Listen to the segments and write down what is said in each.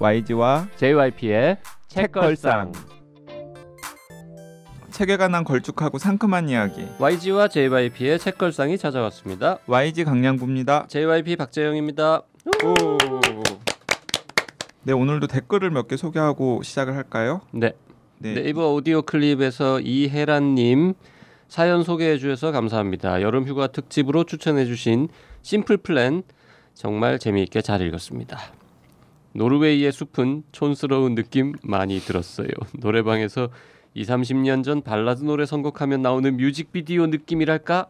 YG와 JYP의 책걸상. 책에 관한 걸쭉하고 상큼한 이야기. YG와 JYP의 책걸상이 찾아왔습니다. YG 강량구입니다. JYP 박재영입니다. 네, 오늘도 댓글을 몇 개 소개하고 시작을 할까요? 네. 네이버 오디오 클립에서 이혜란님 사연 소개해 주셔서 감사합니다. 여름 휴가 특집으로 추천해 주신 심플 플랜 정말 재미있게 잘 읽었습니다. 노르웨이의 숲은 촌스러운 느낌 많이 들었어요. 노래방에서 20-30년 전 발라드 노래 선곡하면 나오는 뮤직비디오 느낌이랄까?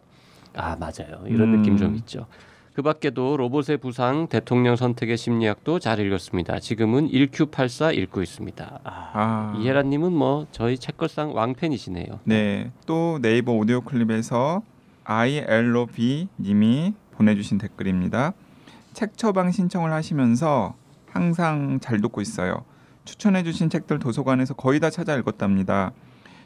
아, 맞아요. 이런 느낌 좀 있죠. 그 밖에도 로봇의 부상, 대통령 선택의 심리학도 잘 읽었습니다. 지금은 1Q84 읽고 있습니다. 이혜란님은 뭐 저희 책걸상 왕팬이시네요. 네, 또 네이버 오디오 클립에서 ILOB님이 보내주신 댓글입니다. 책 처방 신청을 하시면서 항상 잘 듣고 있어요. 추천해주신 책들 도서관에서 거의 다 찾아 읽었답니다.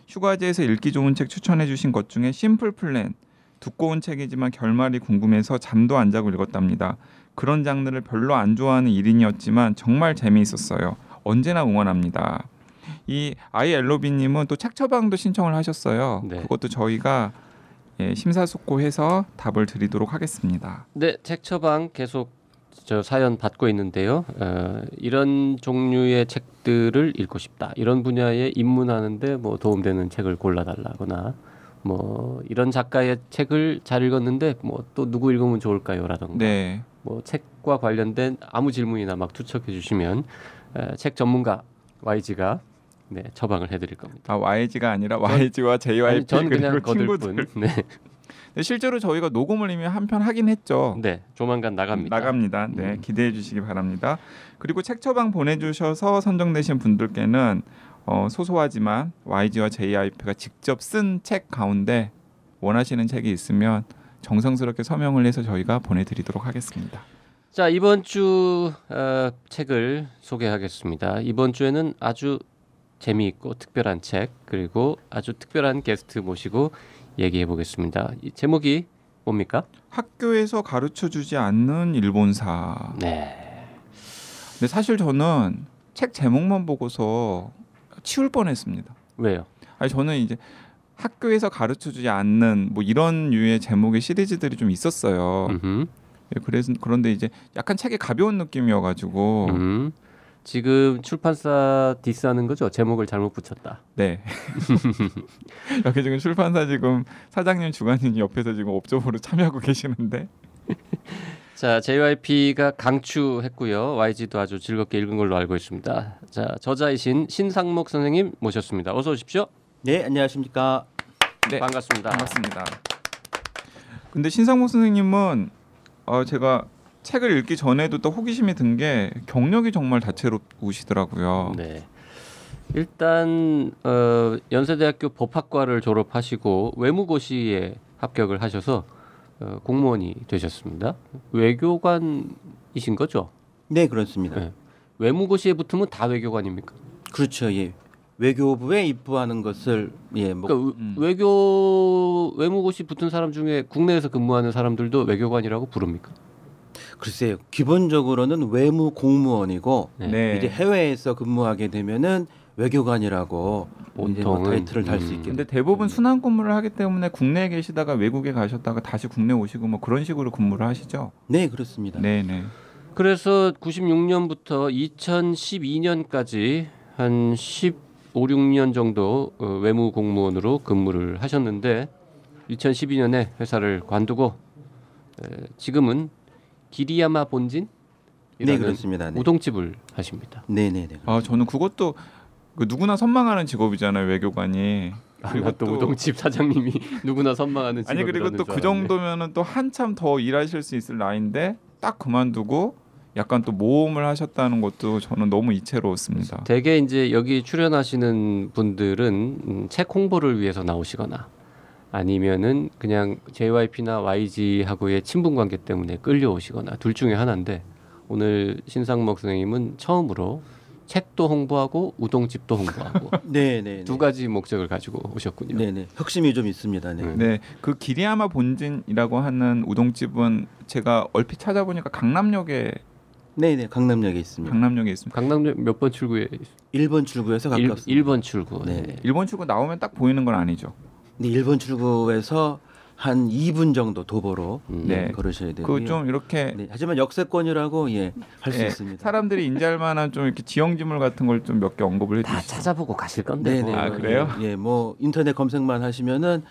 휴가지에서 읽기 좋은 책 추천해주신 것 중에 심플 플랜, 두꺼운 책이지만 결말이 궁금해서 잠도 안 자고 읽었답니다. 그런 장르를 별로 안 좋아하는 1인이었지만 정말 재미있었어요. 언제나 응원합니다. 이 ILOB님은 또 책 처방도 신청을 하셨어요. 네. 그것도 저희가 심사숙고해서 답을 드리도록 하겠습니다. 네, 책 처방 계속 저 사연 받고 있는데요. 이런 종류의 책들을 읽고 싶다. 이런 분야에 입문하는데 뭐 도움되는 책을 골라달라거나 뭐 이런 작가의 책을 잘 읽었는데 뭐 또 누구 읽으면 좋을까요?라던가 네. 뭐 책과 관련된 아무 질문이나 막 투척해 주시면 책 전문가 YG가 처방을 해드릴 겁니다. YG가 아니라 YG와 JYP 전 그냥 그리고 친구들. 네. 실제로 저희가 녹음을 이미 한 편 하긴 했죠. 네, 조만간 나갑니다. 네, 기대해 주시기 바랍니다. 그리고 책 처방 보내주셔서 선정되신 분들께는 소소하지만 YG와 JYP가 직접 쓴 책 가운데 원하시는 책이 있으면 정성스럽게 서명을 해서 저희가 보내드리도록 하겠습니다. 자, 이번 주 책을 소개하겠습니다. 이번 주에는 아주 재미있고 특별한 책 그리고 아주 특별한 게스트 모시고 얘기해 보겠습니다. 이 제목이 뭡니까? 학교에서 가르쳐주지 않는 일본사. 네. 근데 사실 저는 책 제목만 보고서 치울 뻔했습니다. 왜요? 아니 저는 이제 학교에서 가르쳐주지 않는 뭐 이런 류의 제목의 시리즈들이 좀 있었어요. 그런데 이제 약간 책이 가벼운 느낌이어가지고. 지금 출판사 디스하는 거죠? 제목을 잘못 붙였다. 네. 여기 지금 출판사 지금 사장님, 주관님 옆에서 지금 업적으로 참여하고 계시는데. 자, JYP가 강추했고요. YG도 아주 즐겁게 읽은 걸로 알고 있습니다. 자, 저자이신 신상목 선생님 모셨습니다. 어서 오십시오. 네, 안녕하십니까. 네, 반갑습니다. 근데 신상목 선생님은 제가 책을 읽기 전에도 또 호기심이 든 게 경력이 정말 다채로우시더라고요. 네. 일단 연세대학교 법학과를 졸업하시고 외무고시에 합격을 하셔서 공무원이 되셨습니다. 외교관이신 거죠? 네, 그렇습니다. 네. 외무고시에 붙으면 다 외교관입니까? 그렇죠. 예. 외교부에 입부하는 것을 그러니까 외무고시 붙은 사람 중에 국내에서 근무하는 사람들도 외교관이라고 부릅니까? 글쎄요. 기본적으로는 외무 공무원이고 네. 이제 해외에서 근무하게 되면은 외교관이라고 이제 뭐 타이틀을 달 수 있게. 근데 대부분 순환 근무를 하기 때문에 국내에 계시다가 외국에 가셨다가 다시 국내 오시고 뭐 그런 식으로 근무를 하시죠? 네, 그렇습니다. 네. 그래서 96년부터 2012년까지 한 15-16년 정도 외무 공무원으로 근무를 하셨는데 2012년에 회사를 관두고 지금은 기리야마 본진? 네, 그렇습니다. 네. 우동집을 하십니다. 네네네. 저는 그것도 누구나 선망하는 직업이잖아요, 외교관이. 그리고 또 우동집 사장님이 누구나 선망하는 직업이라는 그리고 또 그 정도면은 또 한참 더 일하실 수 있을 나이인데 딱 그만두고 약간 또 모험을 하셨다는 것도 저는 너무 이채로웠습니다. 대개 이제 여기 출연하시는 분들은 책 홍보를 위해서 나오시거나 아니면은 그냥 JYP나 YG하고의 친분 관계 때문에 끌려오시거나 둘 중에 하나인데 오늘 신상목 선생님은 처음으로 책도 홍보하고 우동집도 홍보하고 네네 두 가지 목적을 가지고 오셨군요. 네네 혁심이 좀 있습니다. 네. 네, 그 기리야마 본진이라고 하는 우동집은 제가 얼핏 찾아보니까 강남역에 네네 강남역에 있습니다. 강남역에 있습니다. 강남역 몇 번 출구에 1번 출구에서 가깝습니다. 1번 출구. 네. 일본 출구 나오면 딱 보이는 건 아니죠. 네, 1번 출구에서 한 2분 정도 도보로 네. 걸으셔야 되고요. 그 좀 이렇게 네, 하지만 역세권이라고 할 수 예, 있습니다. 사람들이 인지할 만한 좀 이렇게 지형지물 같은 걸 좀 몇 개 언급을 다 해주시죠. 찾아보고 가실 건데. 네네. 뭐. 아, 그래요? 예, 뭐 인터넷 검색만 하시면은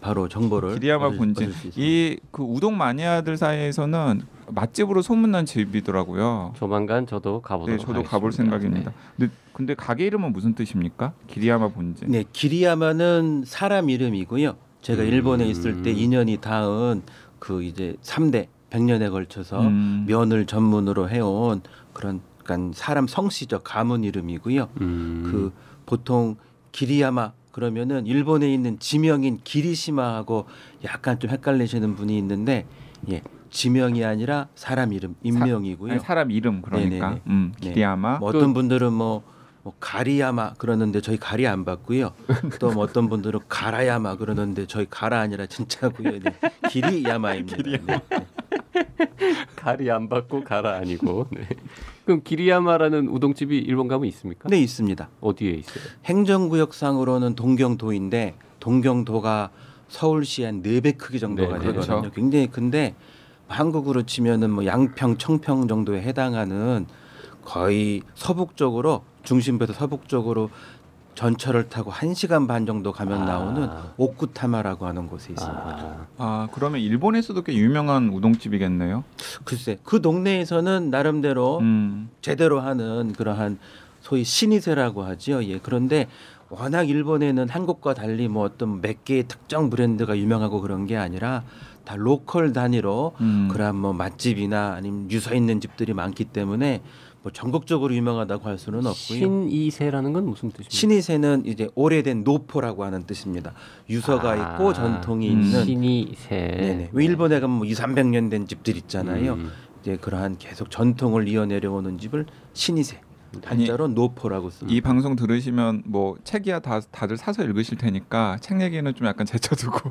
바로 정보를 기리야마 본진 얻을 수 있습니다. 이 그 우동 마니아들 사이에서는 맛집으로 소문난 집이더라고요. 조만간 저도 가보도록 네, 저도 하겠습니다. 가볼 생각입니다. 네. 근데 가게 이름은 무슨 뜻입니까? 기리야마 본진. 네, 기리야마는 사람 이름이고요. 제가 일본에 있을 때 인연이 닿은 그 이제 3대 100년에 걸쳐서 면을 전문으로 해온 그런 약간 사람 성씨적 가문 이름이고요. 그 보통 기리야마 그러면은 일본에 있는 지명인 기리시마하고 약간 좀 헷갈리시는 분이 있는데 지명이 아니라 사람 이름 인명이고요. 아니, 사람 이름 그러니까. 네네네. 기리야마. 뭐 어떤 분들은 뭐 가리야마 그러는데 저희 가리 안 받고요. 또 뭐 어떤 분들은 가라야마 그러는데 저희 가라 아니라 진짜고요. 네. 기리야마입니다. 기리야마. 네. 가리 안 받고 가라 아니고. 네. 그럼 기리야마라는 우동집이 일본 가면 있습니까? 네, 있습니다. 어디에 있어요? 행정구역상으로는 동경도인데 동경도가 서울시 한 4배 크기 정도가 네, 되거든요. 그렇죠. 굉장히 큰데 한국으로 치면은 뭐 양평, 청평 정도에 해당하는 거의 서북쪽으로 중심부에서 서북쪽으로 전철을 타고 1시간 반 정도 가면 나오는 오쿠타마라고 하는 곳에 있습니다. 아 그러면 일본에서도 꽤 유명한 우동집이겠네요. 글쎄 그 동네에서는 나름대로 제대로 하는 그러한 소위 신이세라고 하죠. 그런데 워낙 일본에는 한국과 달리 뭐 어떤 몇 개의 특정 브랜드가 유명하고 그런 게 아니라 다 로컬 단위로 그러한 뭐 맛집이나 아니면 유서 있는 집들이 많기 때문에 뭐 전국적으로 유명하다고 할 수는 없고요. 신이세라는 건 무슨 뜻입니까? 신이세는 이제 오래된 노포라고 하는 뜻입니다. 유서가 있고 전통이 있는. 신이세. 네네. 왜 일본에 가면 뭐 2, 300년 된 집들 있잖아요. 이제 그러한 계속 전통을 이어내려오는 집을 신이세. 한자로 노포라고 씁니다. 이 방송 들으시면 뭐 책이야 다들 사서 읽으실 테니까 책 얘기는 좀 약간 제쳐두고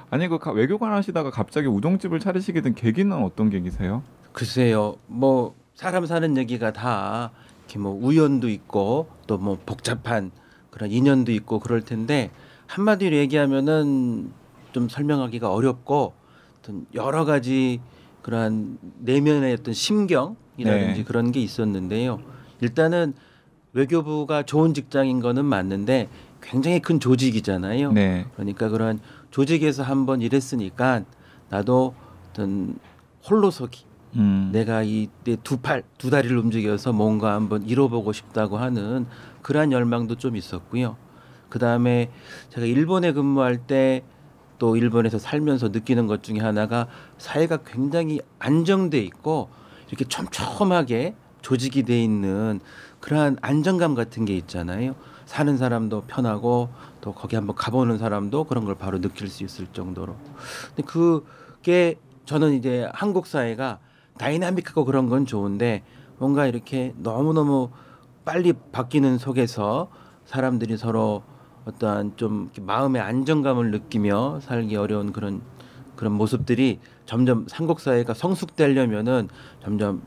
아니 그 외교관 하시다가 갑자기 우동집을 차리시게 된 계기는 어떤 계기세요? 글쎄요. 뭐 사람 사는 얘기가 다 이렇게 뭐 우연도 있고 또 뭐 복잡한 그런 인연도 있고 그럴 텐데 한마디로 얘기하면은 좀 설명하기가 어렵고 어떤 여러 가지 그러한 내면의 어떤 심경이라든지 네. 그런 게 있었는데요. 일단은 외교부가 좋은 직장인 거는 맞는데 굉장히 큰 조직이잖아요. 네. 그러니까 그런 조직에서 한번 일했으니까 나도 어떤 홀로서기 내가 이때 두 다리를 움직여서 뭔가 한번 이뤄보고 싶다고 하는 그러한 열망도 좀 있었고요. 그 다음에 제가 일본에 근무할 때 또 일본에서 살면서 느끼는 것 중에 하나가 사회가 굉장히 안정돼 있고 이렇게 촘촘하게 조직이 돼 있는 그러한 안정감 같은 게 있잖아요. 사는 사람도 편하고 또 거기 한번 가보는 사람도 그런 걸 바로 느낄 수 있을 정도로. 근데 그게 저는 이제 한국 사회가 다이나믹하고 그런 건 좋은데 뭔가 이렇게 너무너무 빨리 바뀌는 속에서 사람들이 서로 어떠한 좀 마음의 안정감을 느끼며 살기 어려운 그런 모습들이 점점 한국 사회가 성숙되려면은 점점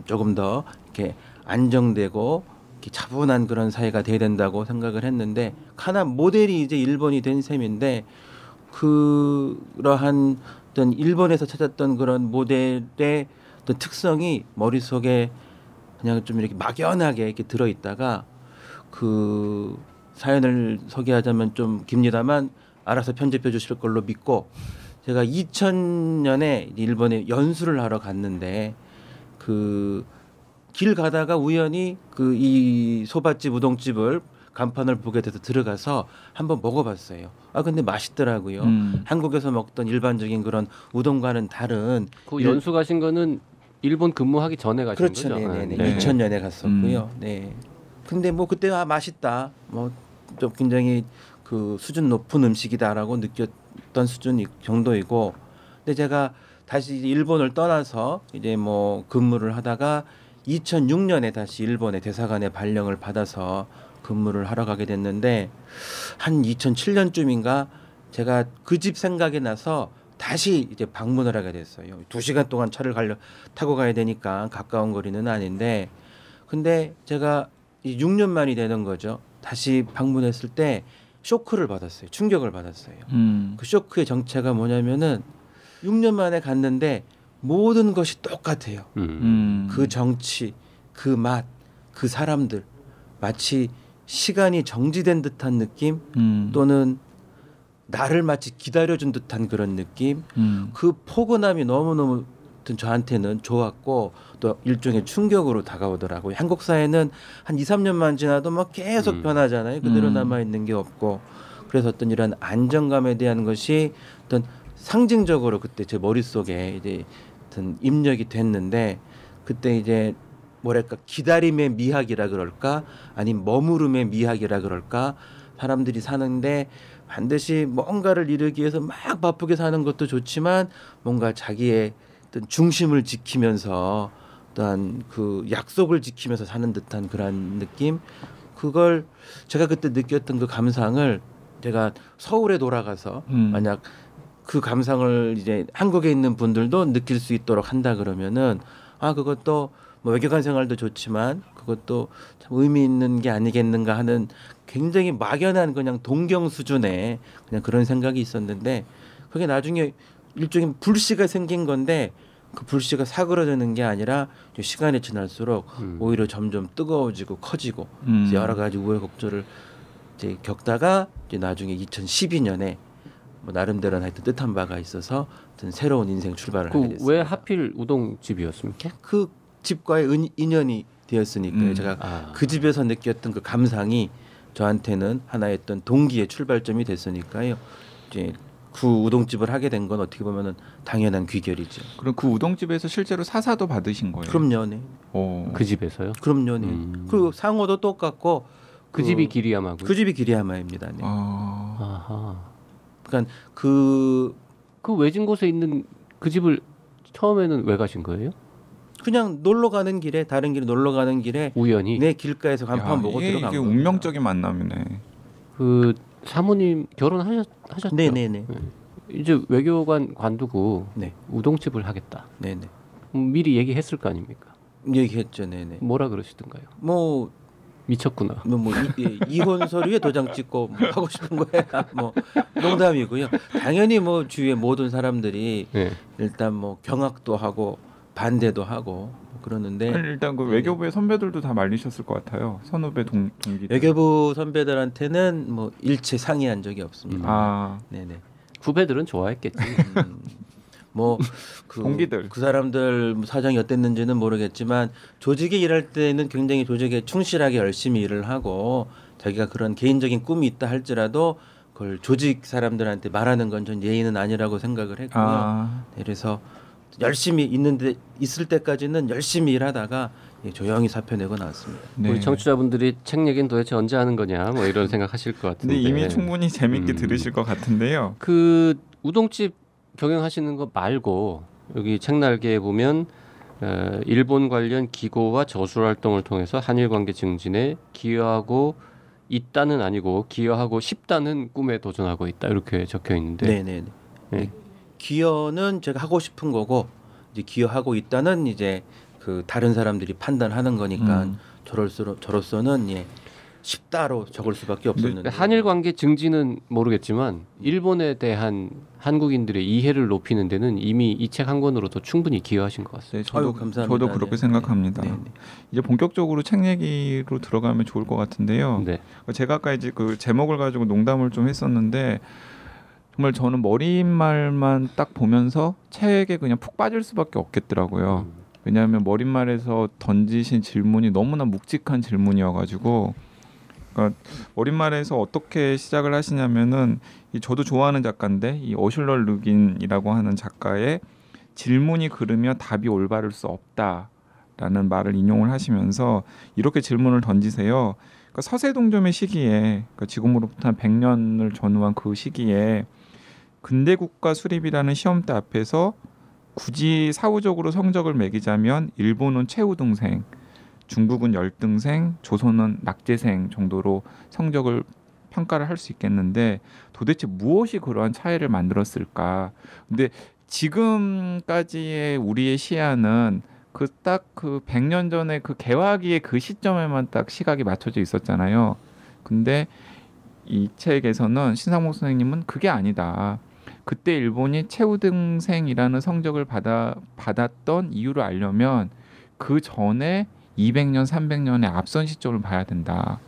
조금 더 이렇게 안정되고 이렇게 차분한 그런 사회가 돼야 된다고 생각을 했는데 하나 모델이 이제 일본이 된 셈인데 그러한 어떤 일본에서 찾았던 그런 모델의 어떤 특성이 머릿속에 그냥 좀 이렇게 막연하게 이렇게 들어있다가 그 사연을 소개하자면 좀 깁니다만 알아서 편집해 주실 걸로 믿고 제가 2000년에 일본에 연수를 하러 갔는데 그 길 가다가 우연히 그 이 소밭집 우동집을 간판을 보게 돼서 들어가서 한번 먹어봤어요. 아 근데 맛있더라고요. 한국에서 먹던 일반적인 그런 우동과는 다른. 그 연수 가신 거는 일본 근무하기 전에 가신 그렇죠. 거죠? 네네네. 네. 2000년에 갔었고요. 네. 근데 뭐 그때 맛있다. 뭐 좀 굉장히 그 수준 높은 음식이다라고 느꼈던 수준 정도이고. 근데 제가 다시 일본을 떠나서 이제 뭐 근무를 하다가 2006년에 다시 일본의 대사관의 발령을 받아서 근무를 하러 가게 됐는데 한 2007년쯤인가 제가 그 집 생각이 나서 다시 이제 방문을 하게 됐어요. 2시간 동안 차를 타고 가야 되니까 가까운 거리는 아닌데, 근데 제가 6년 만이 되는 거죠. 다시 방문했을 때 쇼크를 받았어요. 충격을 받았어요. 그 쇼크의 정체가 뭐냐면은 6년 만에 갔는데 모든 것이 똑같아요. 그 정치, 그 맛, 그 사람들, 마치 시간이 정지된 듯한 느낌, 또는 나를 마치 기다려준 듯한 그런 느낌. 그 포근함이 너무너무 저한테는 좋았고 또 일종의 충격으로 다가오더라고요. 한국 사회는 한 2, 3년만 지나도 막 계속 변하잖아요. 그대로 남아있는 게 없고. 그래서 어떤 이런 안정감에 대한 것이 어떤 상징적으로 그때 제 머릿속에 이제 어떤 입력이 됐는데, 그때 이제 뭐랄까 기다림의 미학이라 그럴까, 아니면 머무름의 미학이라 그럴까, 사람들이 사는데 반드시 뭔가를 이루기 위해서 막 바쁘게 사는 것도 좋지만 뭔가 자기의 어떤 중심을 지키면서 어떤 그 약속을 지키면서 사는 듯한 그런 느낌, 그걸 제가 그때 느꼈던 그 감상을 제가 서울에 돌아가서 만약 그 감상을 이제 한국에 있는 분들도 느낄 수 있도록 한다 그러면은 그것도 뭐 외교관 생활도 좋지만 그것도 참 의미 있는 게 아니겠는가 하는 굉장히 막연한 그냥 동경 수준의 그냥 그런 생각이 있었는데, 그게 나중에 일종의 불씨가 생긴 건데 그 불씨가 사그러드는 게 아니라 시간이 지날수록 오히려 점점 뜨거워지고 커지고 이제 여러 가지 우여곡절을 이제 겪다가 이제 나중에 2012년에 뭐 나름대로 하여튼 뜻한 바가 있어서 어떤 새로운 인생 출발을 하게 됐습니다. 왜 하필 우동집이었습니까? 그 집과의 인연이 되었으니까요. 제가 그 집에서 느꼈던 그 감상이 저한테는 하나의 어떤 동기의 출발점이 됐으니까요. 이제 그 우동집을 하게 된 건 어떻게 보면은 당연한 귀결이죠. 그럼 그 우동집에서 실제로 사사도 받으신 거예요? 그럼요, 네. 그 집에서요? 그럼요, 네. 그리고 상호도 똑같고 그 집이 기리야마고. 그 집이 기리야마입니다. 네. 아하. 그러니까 그 외진 곳에 있는 그 집을 처음에는 왜 가신 거예요? 그냥 놀러 가는 길에, 다른 길에 놀러 가는 길에 우연히. 내 길가에서 간판 보고 들어간 이게 거예요. 운명적인 만남이네. 그 사모님 결혼하셨죠? 네네네. 이제 외교관 관두고 네. 우동집을 하겠다. 네네. 미리 얘기했을 거 아닙니까? 얘기했죠. 네네. 뭐라 그러시던가요? 뭐 미쳤구나. 이혼 서류에 도장 찍고 뭐 하고 싶은 거야. 뭐 농담이고요. 당연히 뭐 주위의 모든 사람들이 네. 일단 뭐 경악도 하고 반대도 하고 그러는데, 일단 그 외교부의 선배들도 다 말리셨을 것 같아요. 선후배 동기들. 외교부 선배들한테는 뭐 일체 상의한 적이 없습니다. 네네. 후배들은 좋아했겠지. 뭐그 동기들. 그 사람들 사정이 어땠는지는 모르겠지만 조직에 일할 때는 굉장히 조직에 충실하게 열심히 일을 하고 자기가 그런 개인적인 꿈이 있다 할지라도 그걸 조직 사람들한테 말하는 건 전 예의는 아니라고 생각을 했고요. 네, 그래서 열심히 있을 때까지는 열심히 일하다가 조용히 사표 내고 나왔습니다. 네. 우리 청취자분들이 책 얘기는 도대체 언제 하는 거냐 뭐 이런 생각하실 것 같은데. 근데 이미 충분히 재밌게 들으실 것 같은데요. 그 우동집 경영하시는 거 말고 여기 책날개에 보면 일본 관련 기고와 저술 활동을 통해서 한일 관계 증진에 기여하고 있다는 아니고 기여하고 싶다는 꿈에 도전하고 있다 이렇게 적혀 있는데. 네네. 네. 기여는 제가 하고 싶은 거고 이제 기여하고 있다는 이제 그 다른 사람들이 판단하는 거니까 저로서는 쉽다로 적을 수밖에 없었는데. 한일 관계 증진은 모르겠지만 일본에 대한 한국인들의 이해를 높이는 데는 이미 이 책 한 권으로도 충분히 기여하신 것 같습니다. 네, 감사합니다. 저도 그렇게 생각합니다. 네. 이제 본격적으로 책 얘기로 들어가면 좋을 것 같은데요. 네. 제가 아까 이제 그 제목을 가지고 농담을 좀 했었는데 정말 저는 머릿말만 딱 보면서 책에 그냥 푹 빠질 수밖에 없겠더라고요. 왜냐하면 머릿말에서 던지신 질문이 너무나 묵직한 질문이어가지고, 그러니까 머릿말에서 어떻게 시작을 하시냐면은 저도 좋아하는 작가인데 이 어슐러 르긴이라고 하는 작가의 질문이 그르면 답이 올바를 수 없다라는 말을 인용을 하시면서 이렇게 질문을 던지세요. 그러니까 서세동점의 시기에, 그러니까 지금으로부터 한 100년을 전후한 그 시기에 근대국가 수립이라는 시험대 앞에서 굳이 사후적으로 성적을 매기자면 일본은 최우등생, 중국은 열등생, 조선은 낙제생 정도로 성적을 평가를 할 수 있겠는데 도대체 무엇이 그러한 차이를 만들었을까? 근데 지금까지의 우리의 시야는 그 딱 그 100년 전에 그 개화기의 그 시점에만 딱 시각이 맞춰져 있었잖아요. 근데 이 책에서는 신상목 선생님은 그게 아니다. 그때 일본이 최우등생이라는 성적을 받았던 이유를 알려면 그 전에 200년, 300년의 앞선 시점을 봐야 된다.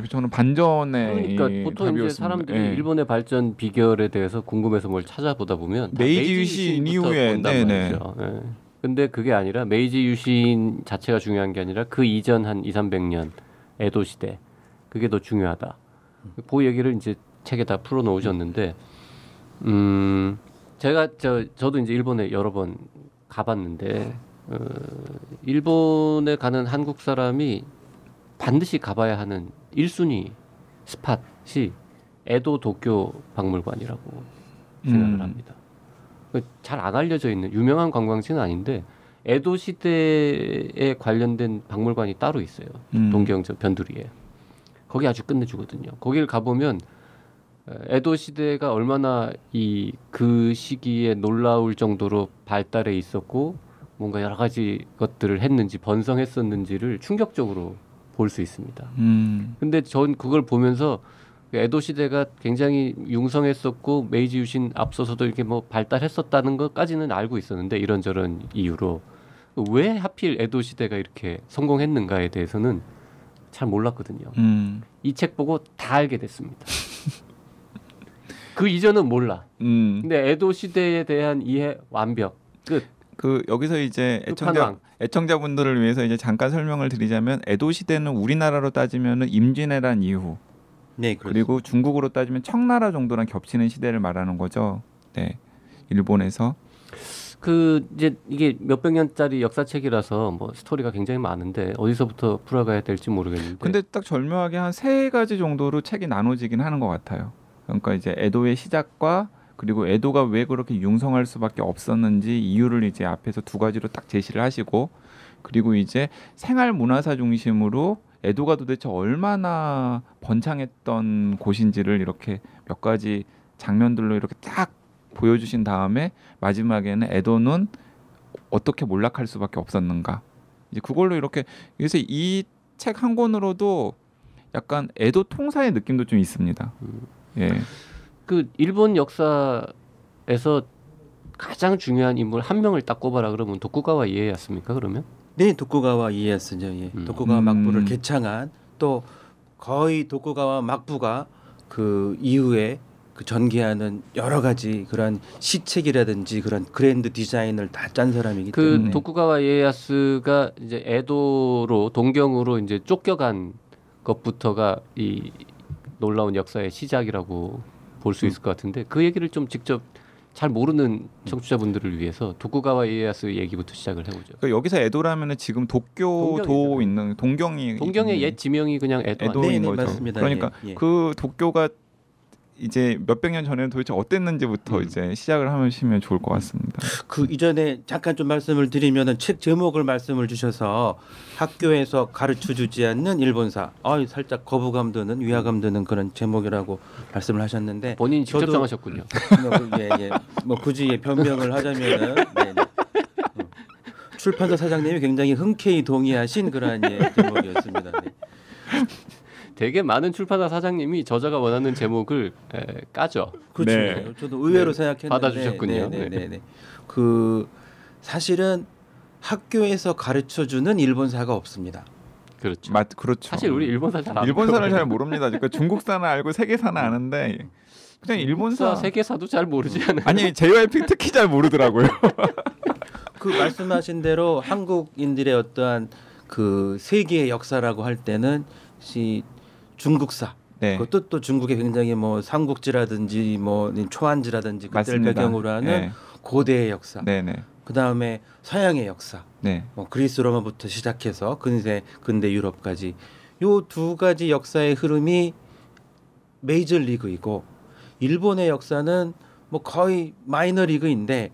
저는 반전의 그러니까 보통 이제 답이었습니다. 사람들이 예. 일본의 발전 비결에 대해서 궁금해서 뭘 찾아보다 보면 다 메이지 유신 이후에 본단 말이죠. 예. 근데 그게 아니라 메이지 유신 자체가 중요한 게 아니라 그 이전 한 200~300년 에도 시대 그게 더 중요하다. 그 얘기를 이제 책에 다 풀어 놓으셨는데 제가 저도 이제 일본에 여러 번 가봤는데 일본에 가는 한국 사람이 반드시 가봐야 하는 1순위 스팟이 에도 도쿄 박물관이라고 생각을 합니다. 잘 안 알려져 있는 유명한 관광지는 아닌데 에도 시대에 관련된 박물관이 따로 있어요. 동경저 변두리에. 거기 아주 끝내주거든요. 거기를 가보면 에도 시대가 얼마나 그 시기에 놀라울 정도로 발달해 있었고 뭔가 여러 가지 것들을 했는지 번성했었는지를 충격적으로 볼 수 있습니다. 근데 전 그걸 보면서 에도 시대가 굉장히 융성했었고 메이지 유신 앞서서도 이렇게 뭐 발달했었다는 것까지는 알고 있었는데 이런저런 이유로 왜 하필 에도 시대가 이렇게 성공했는가에 대해서는 잘 몰랐거든요. 이 책 보고 다 알게 됐습니다. 그 이전은 몰라. 근데 에도 시대에 대한 이해 완벽 끝. 여기서 이제 끝판왕. 애청자분들을 위해서 이제 잠깐 설명을 드리자면 에도 시대는 우리나라로 따지면은 임진왜란 이후, 네, 그렇습니다. 그리고 중국으로 따지면 청나라 정도랑 겹치는 시대를 말하는 거죠. 네, 일본에서. 이제 이게 몇백 년짜리 역사책이라서 뭐 스토리가 굉장히 많은데 어디서부터 풀어가야 될지 모르겠는데. 근데 딱 절묘하게 한 3가지 정도로 책이 나눠지긴 하는 것 같아요. 그러니까 이제 에도의 시작과 그리고 에도가 왜 그렇게 융성할 수밖에 없었는지 이유를 이제 앞에서 2가지로 딱 제시를 하시고, 그리고 이제 생활 문화사 중심으로 에도가 도대체 얼마나 번창했던 곳인지를 이렇게 몇 가지 장면들로 이렇게 딱 보여주신 다음에 마지막에는 에도는 어떻게 몰락할 수밖에 없었는가, 이제 그걸로 이렇게. 그래서 이 책 한 권으로도 약간 에도 통사의 느낌도 좀 있습니다. 예. 일본 역사에서 가장 중요한 인물 한 명을 딱 꼽아라 그러면 도쿠가와 이에야스입니까 그러면? 네, 도쿠가와 이에야스죠. 예. 도쿠가와 막부를 개창한, 또 거의 도쿠가와 막부가 그 이후에 그 전개하는 여러 가지 그런 시책이라든지 그런 그랜드 디자인을 다 짠 사람이기 때문에. 도쿠가와 이에야스가 이제 에도로 동경으로 이제 쫓겨간 것부터가 이 놀라운 역사의 시작이라고 볼 수 있을 것 같은데 그 얘기를 좀 직접 잘 모르는 청취자분들을 위해서 도쿠가와 이에야스 얘기부터 시작을 해보죠. 그러니까 여기서 에도라면은 지금 도쿄도 있는 동경의 옛 지명이 그냥 에도인 거죠. 맞습니다. 그러니까 예. 그 도쿄가 이제 몇백 년 전에는 도대체 어땠는지부터 이제 시작을 하시면 좋을 것 같습니다. 그 이전에 잠깐 좀 말씀을 드리면은 책 제목을 말씀을 주셔서 학교에서 가르쳐 주지 않는 일본사, 살짝 거부감 드는 위화감 드는 그런 제목이라고 말씀을 하셨는데 본인이 직접 저도 정하셨군요. 뭐 굳이 변명을 하자면은 출판사 사장님이 굉장히 흔쾌히 동의하신 그러한 제목이었습니다. 네. 되게 많은 출판사 사장님이 저자가 원하는 제목을 까죠. 그렇죠. 네. 저도 의외로 생각했는데 받아주셨군요. 네. 그 사실은 학교에서 가르쳐주는 일본사가 없습니다. 그렇죠. 그렇죠. 사실 우리 일본사 잘 일본사를 잘 모릅니다. 그러니까 중국사는 알고 세계사는 아는데 그냥 일본사, 세계사도 잘 모르지 않아요. 아니 JYP 특히 잘 모르더라고요. 그 말씀하신 대로 한국인들의 어떠한 그 세계의 역사라고 할 때는 중국사, 네. 그것도 또 중국의 굉장히 뭐 삼국지라든지 뭐 초안지라든지 그때를 맞습니다. 배경으로 하는 네. 고대의 역사. 네네. 그 다음에 서양의 역사. 네. 뭐 그리스 로마부터 시작해서 근대 유럽까지 요 2가지 역사의 흐름이 메이저 리그이고, 일본의 역사는 뭐 거의 마이너 리그인데,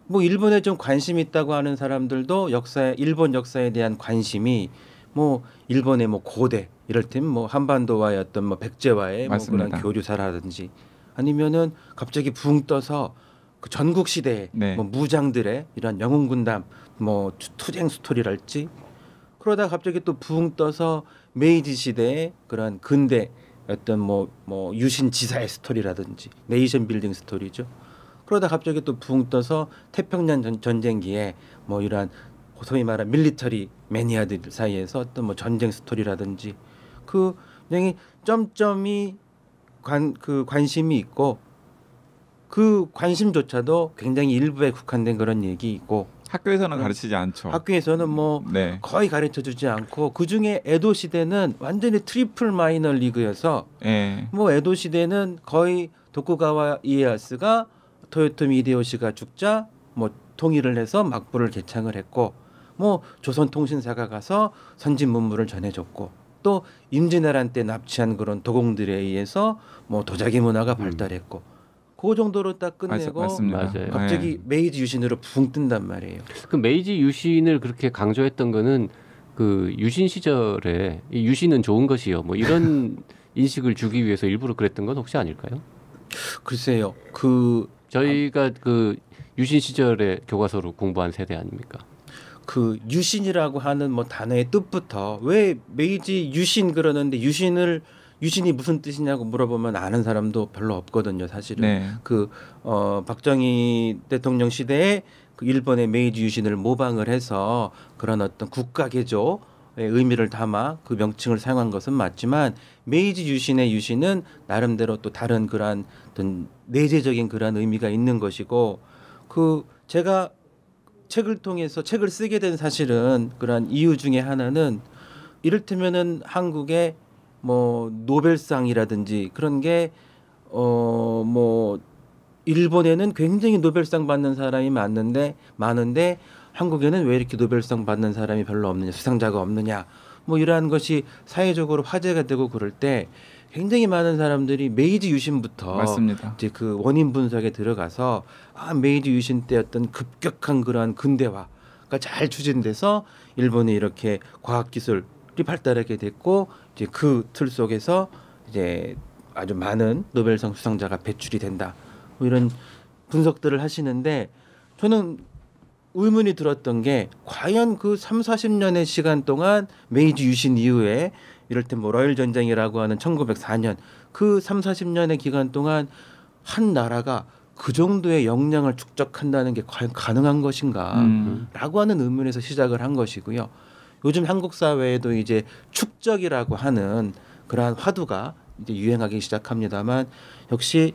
뭐 일본에 좀 관심 있다고 하는 사람들도 일본 역사에 대한 관심이 뭐 일본의 뭐 고대 이럴 때면 뭐 한반도와의 어떤 뭐 백제와의 뭐 맞습니다. 그런 교류사라든지 아니면은 갑자기 붕 떠서 그 전국 시대의 네. 뭐 무장들의 이런 영웅 군담 뭐 투쟁 스토리랄지 그러다 갑자기 또 붕 떠서 메이지 시대의 그런 근대 어떤 뭐 유신 지사의 스토리라든지 네이션 빌딩 스토리죠. 그러다 갑자기 또 붕 떠서 태평양 전쟁기에 뭐 이러한 소위 말한 밀리터리 매니아들 사이에서 어떤 뭐 전쟁 스토리라든지 그 굉장히 점점이 관심이 있고 그 관심조차도 굉장히 일부에 국한된 그런 얘기이고 학교에서는 가르치지 않죠. 학교에서는 뭐 네. 거의 가르쳐주지 않고 그 중에 에도 시대는 완전히 트리플 마이너 리그여서 예. 뭐 에도 시대는 거의 도쿠가와 이에야스가 토요토미 히데요시가 죽자 뭐 통일을 해서 막부를 개창을 했고 뭐 조선통신사가 가서 선진 문물을 전해줬고 또 임진왜란 때 납치한 그런 도공들에 의해서 뭐 도자기 문화가 발달했고 그 정도로 딱 끝내고 맞습니다. 맞아요. 갑자기 네. 메이지 유신으로 붕 뜬단 말이에요. 그 메이지 유신을 그렇게 강조했던 거는 그 유신 시절에 이 유신은 좋은 것이요. 뭐 이런 인식을 주기 위해서 일부러 그랬던 건 혹시 아닐까요? 글쎄요. 그 저희가 그 유신 시절에 교과서로 공부한 세대 아닙니까? 그 유신이라고 하는 뭐 단어의 뜻부터 왜 메이지 유신 그러는데 유신이 무슨 뜻이냐고 물어보면 아는 사람도 별로 없거든요, 사실은. 네. 박정희 대통령 시대에 그 일본의 메이지 유신을 모방을 해서 그런 어떤 국가 개조의 의미를 담아 그 명칭을 사용한 것은 맞지만 메이지 유신의 유신은 나름대로 또 다른 그러한 어떤 내재적인 그러한 의미가 있는 것이고 그 제가 책을 통해서 책을 쓰게 된 사실은 그러한 이유 중에 하나는 이를테면은 한국의 뭐 노벨상이라든지 그런 게 뭐 일본에는 굉장히 노벨상 받는 사람이 많은데 한국에는 왜 이렇게 노벨상 받는 사람이 별로 없느냐, 수상자가 없느냐, 뭐 이러한 것이 사회적으로 화제가 되고 그럴 때 굉장히 많은 사람들이 메이지 유신부터 맞습니다. 이제 그 원인 분석에 들어가서 메이지 유신 때 어떤 급격한 그러한 근대화가 잘 추진돼서 일본이 이렇게 과학 기술이 발달하게 됐고 이제 그 틀 속에서 이제 아주 많은 노벨상 수상자가 배출이 된다. 뭐 이런 분석들을 하시는데 저는 의문이 들었던 게 과연 그 30-40년의 시간 동안 메이지 유신 이후에 이를테 뭐 러일 전쟁이라고 하는 1904년 그 30-40년의 기간 동안 한 나라가 그 정도의 역량을 축적한다는 게 과연 가능한 것인가라고 하는 의문에서 시작을 한 것이고요. 요즘 한국 사회에도 이제 축적이라고 하는 그러한 화두가 이제 유행하기 시작합니다만 역시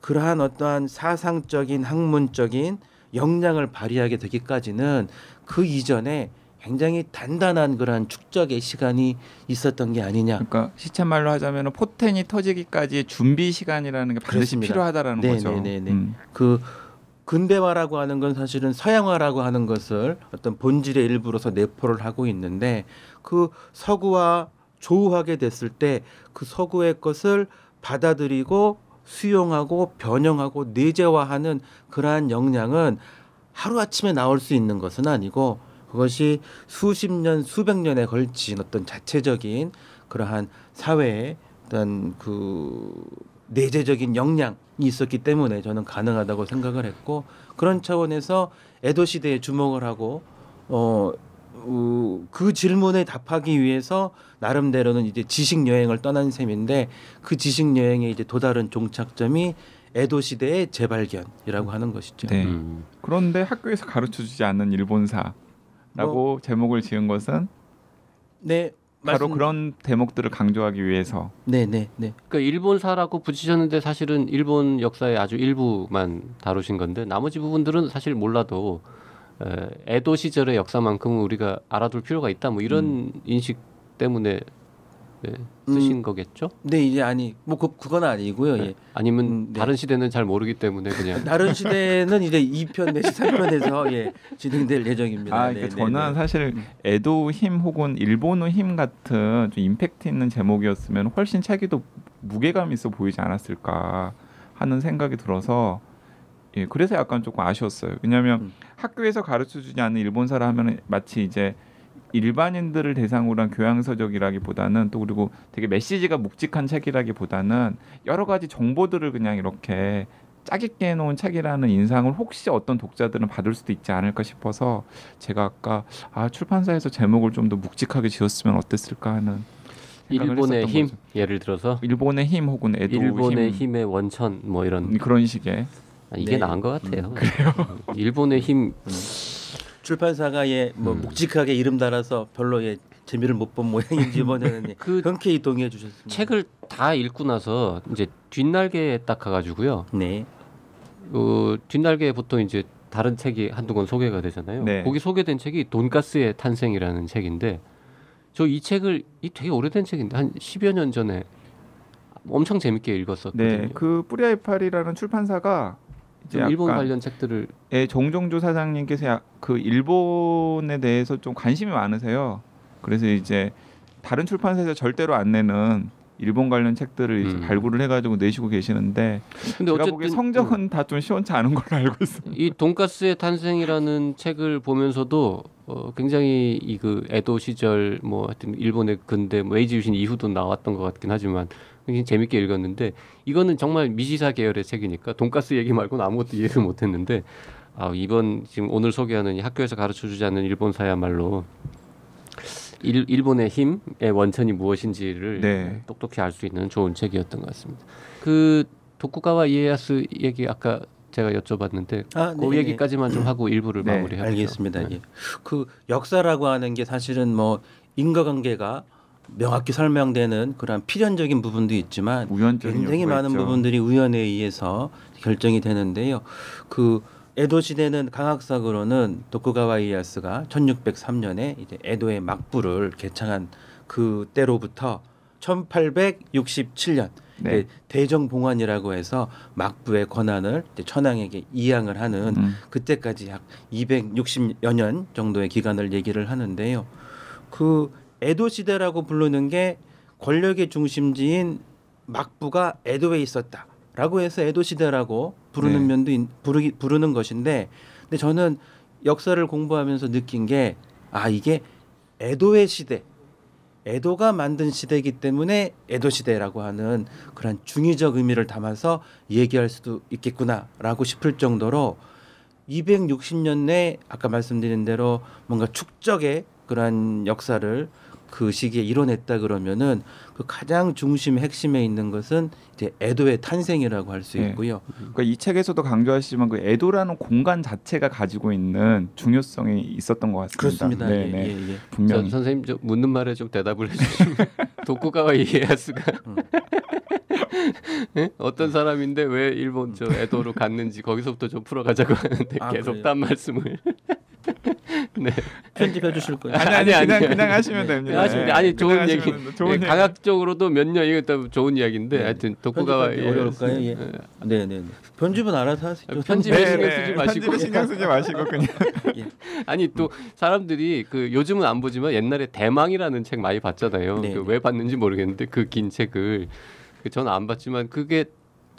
그러한 어떠한 사상적인 학문적인 역량을 발휘하게 되기까지는 그 이전에 굉장히 단단한 그러한 축적의 시간이 있었던 게 아니냐. 그러니까 시쳇말로 하자면 포텐이 터지기까지의 준비 시간이라는 게 반드시 그렇습니다. 필요하다라는 거죠. 네네네. 그 근대화라고 하는 건 사실은 서양화라고 하는 것을 어떤 본질의 일부로서 내포를 하고 있는데 그 서구와 조우하게 됐을 때 그 서구의 것을 받아들이고 수용하고 변형하고 내재화하는 그러한 역량은 하루아침에 나올 수 있는 것은 아니고 그것이 수십 년, 수백 년에 걸친 어떤 자체적인 그러한 사회의 어떤 그 내재적인 역량이 있었기 때문에 저는 가능하다고 생각을 했고 그런 차원에서 에도 시대에 주목을 하고 그 질문에 답하기 위해서 나름대로는 이제 지식 여행을 떠난 셈인데 그 지식 여행의 이제 또 다른 종착점이 에도 시대의 재발견이라고 하는 것이죠. 네. 그런데 학교에서 가르쳐주지 않는 일본사라고 제목을 지은 것은 네, 바로 그런 대목들을 강조하기 위해서. 네. 그러니까 일본사라고 붙이셨는데 사실은 일본 역사의 아주 일부만 다루신 건데 나머지 부분들은 사실 몰라도 에도 시절의 역사만큼은 우리가 알아둘 필요가 있다. 뭐 이런 인식 때문에 쓰신 거겠죠? 네, 이제 아니 뭐 그건 아니고요. 예. 아니면 네. 다른 시대는 잘 모르기 때문에 그냥 다른 시대는 이제 2편 내지 3편에서 진행될 예정입니다. 그러니까 저는 사실 에도 힘 혹은 일본의 힘 같은 좀 임팩트 있는 제목이었으면 훨씬 책이 더 무게감 있어 보이지 않았을까 하는 생각이 들어서 그래서 약간 조금 아쉬웠어요. 왜냐하면 학교에서 가르쳐주지 않는 일본사라 하면 마치 이제 일반인들을 대상으로 한 교양서적이라기보다는 또 그리고 되게 메시지가 묵직한 책이라기보다는 여러 가지 정보들을 그냥 이렇게 짜깁게 해놓은 책이라는 인상을 혹시 어떤 독자들은 받을 수도 있지 않을까 싶어서 제가 아까 출판사에서 제목을 좀 더 묵직하게 지었으면 어땠을까 하는 생각을 일본의 했었던 힘 거죠. 예를 들어서 일본의 힘 혹은 에도 일본의 힘 힘의 원천 뭐 이런 그런 식의 이게 네. 나은 것 같아요. 일본의 힘 출판사가 뭐 묵직하게 이름 달아서 별로 재미를 못 본 모양인지 이번에는 그 흔쾌히 동의해 주셨습니다. 책을 다 읽고 나서 이제 뒷날개에 딱 가가지고요. 네. 뒷날개에 보통 이제 다른 책이 한두 권 소개가 되잖아요. 네. 거기 소개된 책이 돈가스의 탄생이라는 책인데 저 이 책을 되게 오래된 책인데 한 10여 년 전에 엄청 재밌게 읽었었거든요. 네, 그 뿌리아이파리라는 출판사가 이제 좀 일본 약간 관련 책들을 정종주 사장님께서 그 일본에 대해서 좀 관심이 많으세요. 그래서 이제 다른 출판사에서 절대로 안 내는 일본 관련 책들을 이제 발굴을 해가지고 내시고 계시는데 근데 제가 보기에 성적은 다 좀 시원치 않은 걸로 알고 있습니다. 이 돈가스의 탄생이라는 책을 보면서도 굉장히 그 에도 시절 뭐 하여튼 일본의 근대 메이지 유신 이후도 나왔던 것 같긴 하지만 굉장히 재밌게 읽었는데 이거는 정말 미시사 계열의 책이니까 돈가스 얘기 말고는 아무것도 이해를 못했는데 이번 지금 오늘 소개하는 이 학교에서 가르쳐주지 않는 일본사야말로 일본의 힘의 원천이 무엇인지를 네. 똑똑히 알 수 있는 좋은 책이었던 것 같습니다. 그 도쿠가와 이에야스 얘기 아까 제가 여쭤봤는데 그 네네. 얘기까지만 좀 하고 일부를 네, 마무리해보죠. 알겠습니다. 네. 예. 그 역사라고 하는 게 사실은 뭐 인과관계가 명확히 설명되는 그런 필연적인 부분도 있지만 우연적인 굉장히 요소가 많은 있죠. 부분들이 우연에 의해서 결정이 되는데요. 그 에도 시대는 강학석으로는 도쿠가와 이에야스가 1603년에 이제 에도의 막부를 개창한 그 때로부터 1867년 네. 대정봉환이라고 해서 막부의 권한을 이제 천황에게 이양을 하는 그때까지 약 260여 년 정도의 기간을 얘기를 하는데요. 그 에도 시대라고 부르는 게 권력의 중심지인 막부가 에도에 있었다라고 해서 에도 시대라고 부르는 네. 면도 부르는 것인데, 근데 저는 역사를 공부하면서 느낀 게 이게 에도의 시대, 에도가 만든 시대이기 때문에 에도 시대라고 하는 그런 중의적 의미를 담아서 얘기할 수도 있겠구나라고 싶을 정도로 260년 내 아까 말씀드린 대로 뭔가 축적의 그런 역사를 그 시기에 이뤄냈다 그러면은 그 가장 중심 핵심에 있는 것은 이제 에도의 탄생이라고 할 수 네. 있고요. 그러니까 이 책에서도 강조하시지만 그 에도라는 공간 자체가 가지고 있는 중요성이 있었던 것 같습니다. 그렇습니다. 네, 예, 네. 예, 예. 분명히. 선생님 저 묻는 말에 좀 대답을 해주시면 도쿠가와 이에야스가 예? 어떤 사람인데 왜 일본 저 에도로 갔는지 거기서부터 좀 풀어가자고 하는데 계속 그래요? 딴 말씀을 네. 편집해 주실 거예요. 아니, 아니. 그냥 하시면 됩니다. 하시면 네. 아니 좋은 그냥 얘기. 하시면 좋은 얘기. 강학적으로도 몇 년 이거 좋은 이야기인데 네. 하여튼 도쿠가와 편집하기 어려울까요? 예. 네, 네. 편집은 알아서 하시죠. 편집에 네, 신경 네. 쓰지 마시고. 편집에 신경 쓰지 마시고 그냥 예. 아니 또 사람들이 그 요즘은 안 보지만 옛날에 대망이라는 책 많이 봤잖아요. 네, 그 네. 왜 봤는지 모르겠는데 그 긴 책을 저는 안 봤지만 그게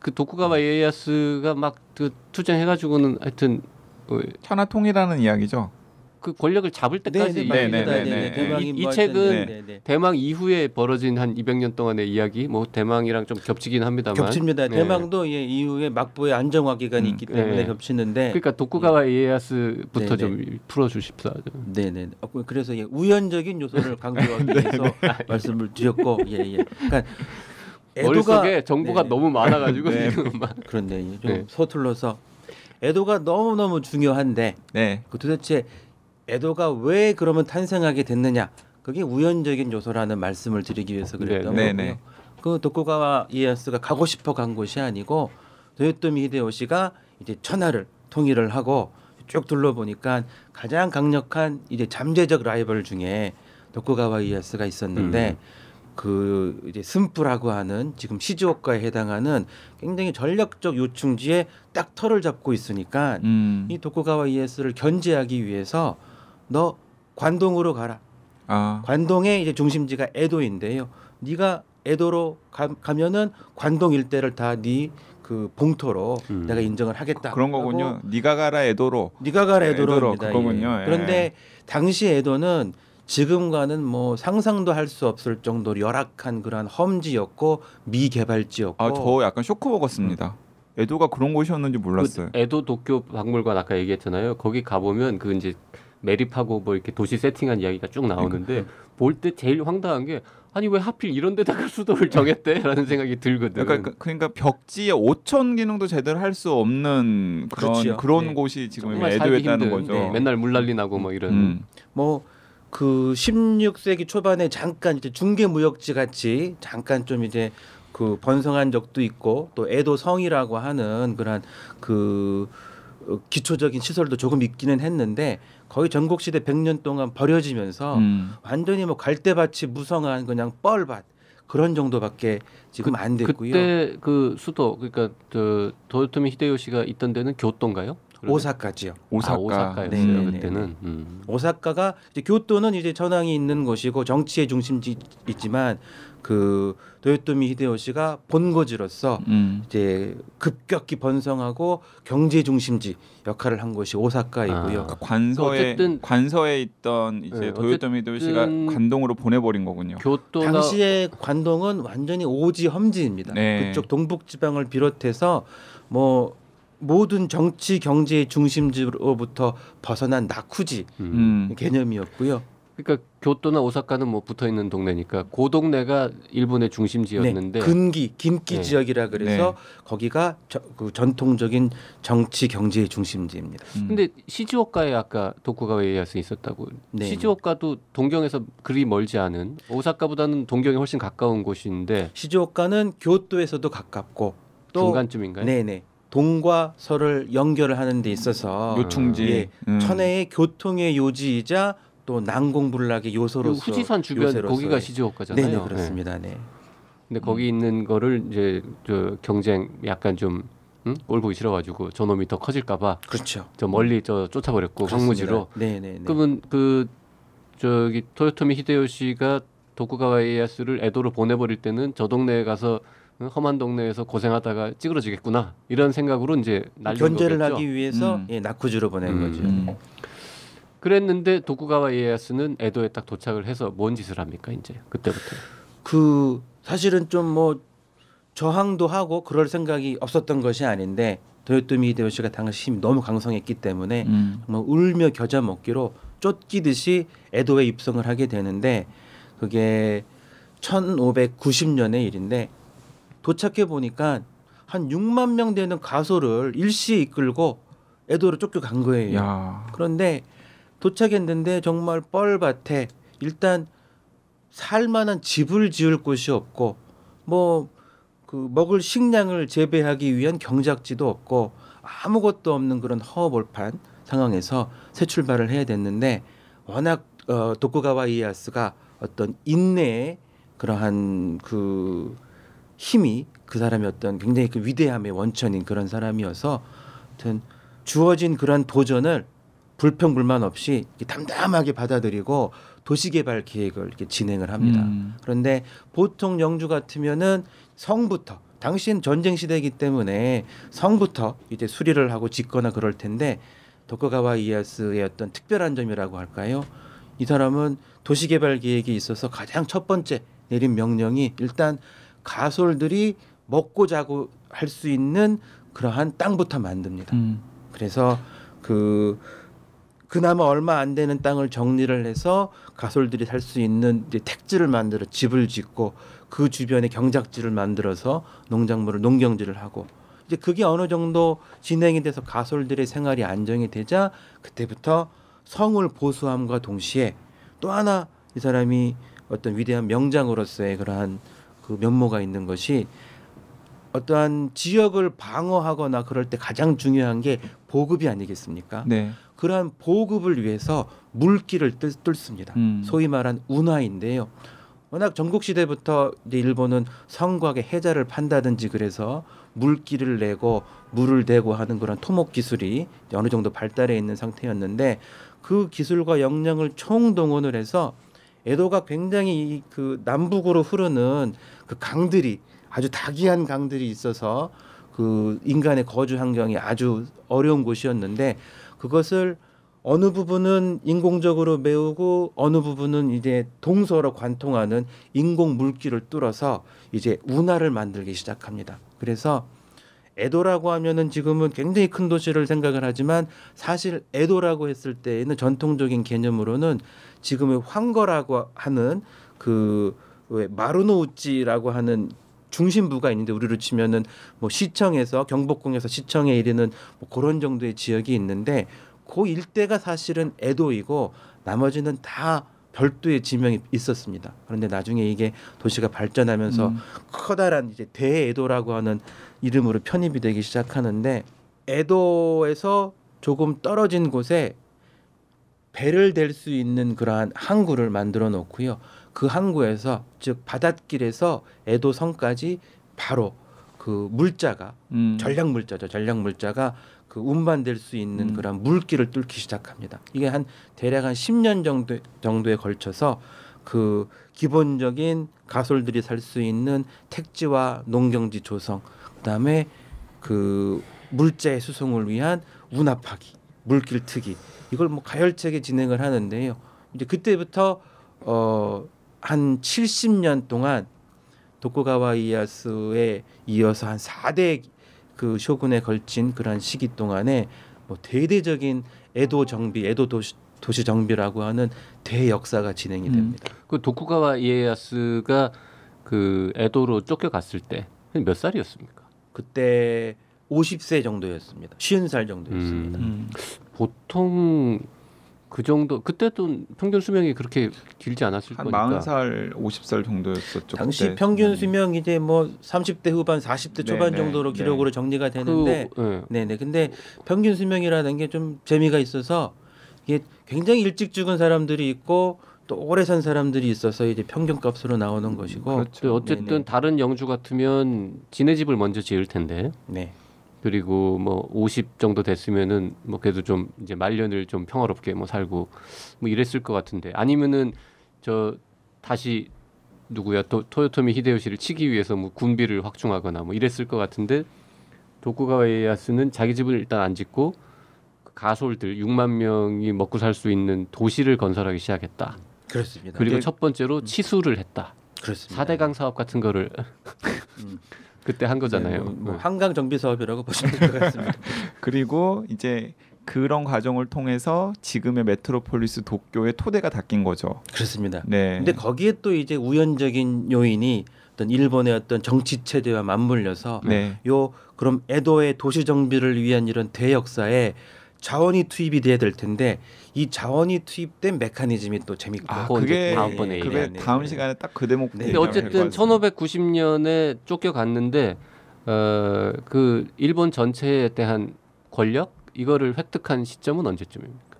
그 도쿠가와 이에야스가 막 그 투쟁해가지고는 하여튼 천하통일하는 이야기죠. 그 권력을 잡을 때까지 이 책은 대망 이후에 벌어진 한 200년 동안의 이야기, 뭐 대망이랑 좀 겹치긴 합니다만. 겹칩니다. 네. 대망도 이후에 막부의 안정화 기간이 있기 때문에 네. 겹치는데. 그러니까 도쿠가와 이에야스부터 네, 좀 풀어주십사. 네네. 그래서 우연적인 요소를 강조하기 위해서 말씀을 드렸고, 예. 그러니까 머릿속에 정보가 네. 너무 많아가지고 네. 지금 막. 그런데 좀 네. 서툴러서 에도가 너무 중요한데 네. 그 도대체 에도가 왜 그러면 탄생하게 됐느냐? 그게 우연적인 요소라는 말씀을 드리기 위해서 그랬던 네, 거고요. 네. 그 도쿠가와 이에야스가 가고 싶어 간 곳이 아니고 도요토미 히데요시가 이제 천하를 통일을 하고 쭉 둘러보니까 가장 강력한 이제 잠재적 라이벌 중에 도쿠가와 이에야스가 있었는데 그 이제 승부라고 하는 지금 시즈오카에 해당하는 굉장히 전략적 요충지에 딱 털을 잡고 있으니까 이 도쿠가와 이에야스를 견제하기 위해서 너 관동으로 가라. 관동의 이제 중심지가 에도인데요. 네가 에도로 가면은 관동 일대를 다 네 그 봉토로 내가 인정을 하겠다. 그런 거군요. 네가 가라 에도로. 네가 가라 에도로입니다. 그거군요. 예. 그런데 당시 에도는 지금과는 뭐 상상도 할 수 없을 정도로 열악한 그러한 험지였고 미개발지였고. 아, 저 약간 쇼크 먹었습니다. 에도가 그런 곳이었는지 몰랐어요. 그 에도 도쿄 박물관 아까 얘기했잖아요. 거기 가보면 그 이제 매립하고 뭐 이렇게 도시 세팅한 이야기가 쭉 나오는데 볼 때 제일 황당한 게 아니 왜 하필 이런 데다가 수도를 정했대?라는 생각이 들거든. 그러니까 벽지에 5천 기능도 제대로 할 수 없는 그렇지요. 그런 네. 곳이 지금 정말 에도에 살기 있다는 힘든, 거죠. 네, 맨날 물난리 나고 뭐 이런. 뭐 그 16세기 초반에 잠깐 이제 중개무역지 같이 잠깐 좀 이제 그 번성한 적도 있고 또 에도 성이라고 하는 그런 그 기초적인 시설도 조금 있기는 했는데 거의 전국시대 100년 동안 버려지면서 완전히 뭐 갈대밭이 무성한 그냥 뻘밭 그런 정도밖에 지금 안 됐고요. 그때 그 수도 그러니까 그 도요토미 히데요시가 있던 데는 교토인가요? 오사카지요. 오사카였어요. 네네네. 그때는. 오사카가 이제 교토는 이제 전황이 있는 곳이고 정치의 중심지 있지만 그 도요토미 히데요시가 본거지로서 이제 급격히 번성하고 경제 중심지 역할을 한 곳이 오사카이고요. 그러니까 어쨌든 관서에 있던 이제 네, 도요토미 히데요시가 어쨌든 관동으로 보내버린 거군요. 교토나 당시의 관동은 완전히 오지 험지입니다. 네. 그쪽 동북 지방을 비롯해서 뭐 모든 정치 경제의 중심지로부터 벗어난 나쿠지 개념이었고요. 그러니까 교토나 오사카는 뭐 붙어 있는 동네니까 그 동네가 일본의 중심지였는데 네, 근기 긴기 네. 지역이라 그래서 거기가 그 전통적인 정치 경제의 중심지입니다. 근데 시즈오카에 아까 도쿠가와 이에야스 있었다고. 네. 시즈오카도 동경에서 그리 멀지 않은 오사카보다는 동경이 훨씬 가까운 곳인데 시즈오카는 교토에서도 가깝고 또 중간쯤인가요? 네네 동과 서를 연결을 하는 데 있어서 요충지 천혜의 교통의 요지이자 또 난공불락의 그 요소로서 후지산 주변 요새로서의- 거기가 시즈오카잖아요. 네네 그렇습니다. 네. 근데 거기 있는 거를 이제 저 경쟁 약간 좀 꼴 보기 싫어가지고 저놈이 더 커질까봐 그렇죠. 저 멀리 저 쫓아버렸고 황무지로. 네네네. 그러면 그 저기 토요토미 히데요시가 도쿠가와 이에야스를 에도로 보내버릴 때는 저 동네에 가서 험한 동네에서 고생하다가 찌그러지겠구나 이런 생각으로 이제 날린 견제를 거겠죠. 하기 위해서 나쿠지로 보낸 거죠. 그랬는데 도쿠가와 이에야스는 에도에 딱 도착을 해서 뭔 짓을 합니까 이제 그때부터? 그 사실은 좀 뭐 저항도 하고 그럴 생각이 없었던 것이 아닌데 도요토미 히데요시가 당시 힘이 너무 강성했기 때문에 정말 울며 겨자 먹기로 쫓기듯이 에도에 입성을 하게 되는데 그게 1590년의 일인데 도착해 보니까 한 6만 명 되는 가소를 일시에 이끌고 에도로 쫓겨간 거예요. 야. 그런데 도착했는데 정말 뻘밭에 일단 살만한 집을 지을 곳이 없고 뭐 그 먹을 식량을 재배하기 위한 경작지도 없고 아무것도 없는 그런 허벌판 상황에서 새 출발을 해야 됐는데 워낙 도쿠가와 이에야스가 어떤 인내의 그러한 그 힘이 그 사람이 어떤 굉장히 그 위대함의 원천인 그런 사람이어서 하여튼 주어진 그런 도전을 불평불만 없이 담담하게 받아들이고 도시개발 계획을 이렇게 진행을 합니다. 그런데 보통 영주 같으면은 성부터 당시엔 전쟁 시대이기 때문에 성부터 이제 수리를 하고 짓거나 그럴 텐데 도쿠가와 이에야스의 어떤 특별한 점이라고 할까요? 이 사람은 도시개발 계획에 있어서 가장 첫 번째 내린 명령이 일단 가솔들이 먹고 자고 할 수 있는 그러한 땅부터 만듭니다. 그래서 그나마 얼마 안 되는 땅을 정리를 해서 가솔들이 살 수 있는 이제 택지를 만들어 집을 짓고 그 주변에 경작지를 만들어서 농작물을 농경지를 하고 이제 그게 어느 정도 진행이 돼서 가솔들의 생활이 안정이 되자 그때부터 성을 보수함과 동시에 또 하나 이 사람이 어떤 위대한 명장으로서의 그러한 그 면모가 있는 것이 어떠한 지역을 방어하거나 그럴 때 가장 중요한 게 보급이 아니겠습니까? 네. 그러한 보급을 위해서 물길을 뚫습니다. 소위 말한 운하인데요. 워낙 전국 시대부터 이제 일본은 성곽에 해자를 판다든지 그래서 물길을 내고 물을 대고 하는 그런 토목 기술이 어느 정도 발달해 있는 상태였는데 그 기술과 역량을 총동원을 해서 에도가 굉장히 그 남북으로 흐르는 그 강들이 아주 다기한 강들이 있어서 그 인간의 거주 환경이 아주 어려운 곳이었는데 그것을 어느 부분은 인공적으로 메우고 어느 부분은 이제 동서로 관통하는 인공 물길을 뚫어서 이제 운하를 만들기 시작합니다. 그래서 에도라고 하면은 지금은 굉장히 큰 도시를 생각을 하지만 사실 에도라고 했을 때에는 전통적인 개념으로는 지금의 황거라고 하는 그 왜 마루노우치라고 하는 중심부가 있는데 우리로 치면은 뭐 시청에서 경복궁에서 시청에 이르는 뭐 그런 정도의 지역이 있는데 그 일대가 사실은 에도이고 나머지는 다 별도의 지명이 있었습니다. 그런데 나중에 이게 도시가 발전하면서 커다란 이제 대에도라고 하는 이름으로 편입이 되기 시작하는데 에도에서 조금 떨어진 곳에 배를 댈 수 있는 그러한 항구를 만들어 놓고요. 그 항구에서 즉 바닷길에서 에도 성까지 바로 그 물자가 전략 물자죠. 전략 물자가 그 운반될 수 있는 그런 물길을 뚫기 시작합니다. 이게 한 대략 한 10년 정도에 걸쳐서 그 기본적인 가솔들이 살 수 있는 택지와 농경지 조성, 그다음에 그 물자의 수송을 위한 운하 파기, 물길 트기 이걸 뭐 가열차게 진행을 하는데요. 이제 그때부터 한 70년 동안 도쿠가와 이에야스에 이어서 한 4대 그 쇼군에 걸친 그러한 시기 동안에 뭐 대대적인 에도 정비, 에도 도시 정비라고 하는 대역사가 진행이 됩니다. 그 도쿠가와 이에야스가 그 에도로 쫓겨갔을 때 몇 살이었습니까? 그때 50세 정도였습니다. 50살 정도였습니다. 보통 그 정도 그때도 평균 수명이 그렇게 길지 않았을 한 거니까 40살, 50살 정도였었죠. 당시 그때. 평균 수명이 이제 뭐 30대 후반, 40대 초반 네, 정도로 네. 기록으로 정리가 되는데, 네네. 근데 평균 수명이라는 게 좀 재미가 있어서 이게 굉장히 일찍 죽은 사람들이 있고 또 오래 산 사람들이 있어서 이제 평균값으로 나오는 것이고. 그렇죠. 어쨌든 네네. 다른 영주 같으면 지네 집을 먼저 지을 텐데 네. 그리고 뭐 50 정도 됐으면은 뭐 그래도 좀 이제 말년을 좀 평화롭게 뭐 살고 뭐 이랬을 것 같은데 아니면은 저 다시 누구야 토요토미 히데요시를 치기 위해서 뭐 군비를 확충하거나 뭐 이랬을 것 같은데 도쿠가와 이에야스는 자기 집을 일단 안 짓고 가솔들 6만 명이 먹고 살 수 있는 도시를 건설하기 시작했다. 그렇습니다. 그리고 이게- 첫 번째로 치수를 했다. 그렇습니다. 4대강 사업 같은 거를 그때 한 거잖아요. 네, 뭐 한강 정비 사업이라고 보시면 될 것 같습니다. 그리고 이제 그런 과정을 통해서 지금의 메트로폴리스 도쿄의 토대가 닦인 거죠. 그렇습니다. 네. 근데 거기에 또 이제 우연적인 요인이 어떤 일본의 어떤 정치 체제와 맞물려서 네. 요 그럼 에도의 도시 정비를 위한 이런 대역사에 자원이 투입이 돼야 될 텐데 이 자원이 투입된 메커니즘이 또 재밌고 그거 그게 이제 다음번에 그게 얘기해야 다음 돼요. 시간에 딱 그 대목. 네. 근데 어쨌든 1590년에 쫓겨갔는데 그 일본 전체에 대한 권력 이거를 획득한 시점은 언제쯤입니까?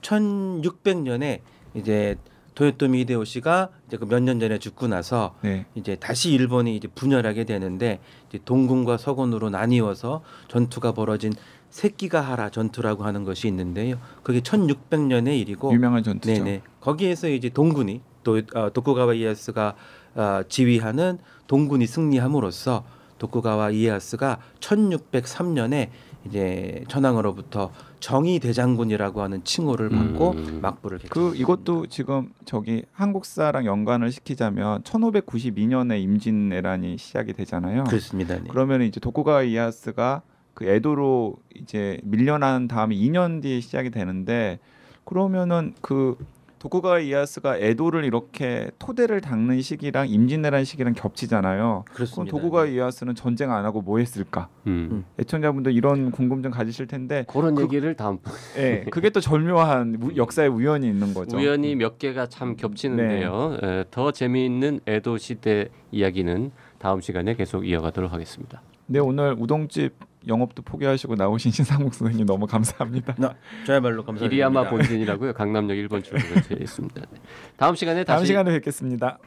1600년에 이제 도요토미 히데요시가 이제 그 몇 년 전에 죽고 나서 네. 이제 다시 일본이 이제 분열하게 되는데 이제 동군과 서군으로 나뉘어서 전투가 벌어진 세키가하라 전투라고 하는 것이 있는데요. 그게 1600년의 일이고 유명한 전투죠. 네네. 거기에서 이제 동군이 도쿠가와 이에야스가 지휘하는 동군이 승리함으로써 도쿠가와 이에야스가 1603년에 이제 천황으로부터 정의 대장군이라고 하는 칭호를 받고 막부를 그 개최했습니다. 이것도 지금 저기 한국사랑 연관을 시키자면 1592년에 임진왜란이 시작이 되잖아요. 그렇습니다. 네. 그러면 이제 도쿠가와 이에야스가 그 에도로 이제 밀려난 다음에 2년 뒤에 시작이 되는데 그러면은 그 도쿠가와 이에야스가 에도를 이렇게 토대를 닦는 시기랑 임진왜란 시기랑 겹치잖아요. 그럼 그렇습니다. 도쿠가와 이에야스는 전쟁 안 하고 뭐 했을까? 애청자분들 이런 궁금증 가지실 텐데 그런 얘기를 다음번에 예, 그게 또 절묘한 역사의 우연이 있는 거죠. 우연히 몇 개가 참 겹치는데요. 더 재미있는 에도 시대 이야기는 다음 시간에 계속 이어가도록 하겠습니다. 네, 오늘 우동집 영업도 포기하시고 나오신 신상국 선생님 너무 감사합니다. 저야말로 감사드립니다. 이리야마 본진이라고요. 강남역 1번 출구 근처에 있습니다. 네. 다음 시간에 다음 다시 시간에 뵙겠습니다.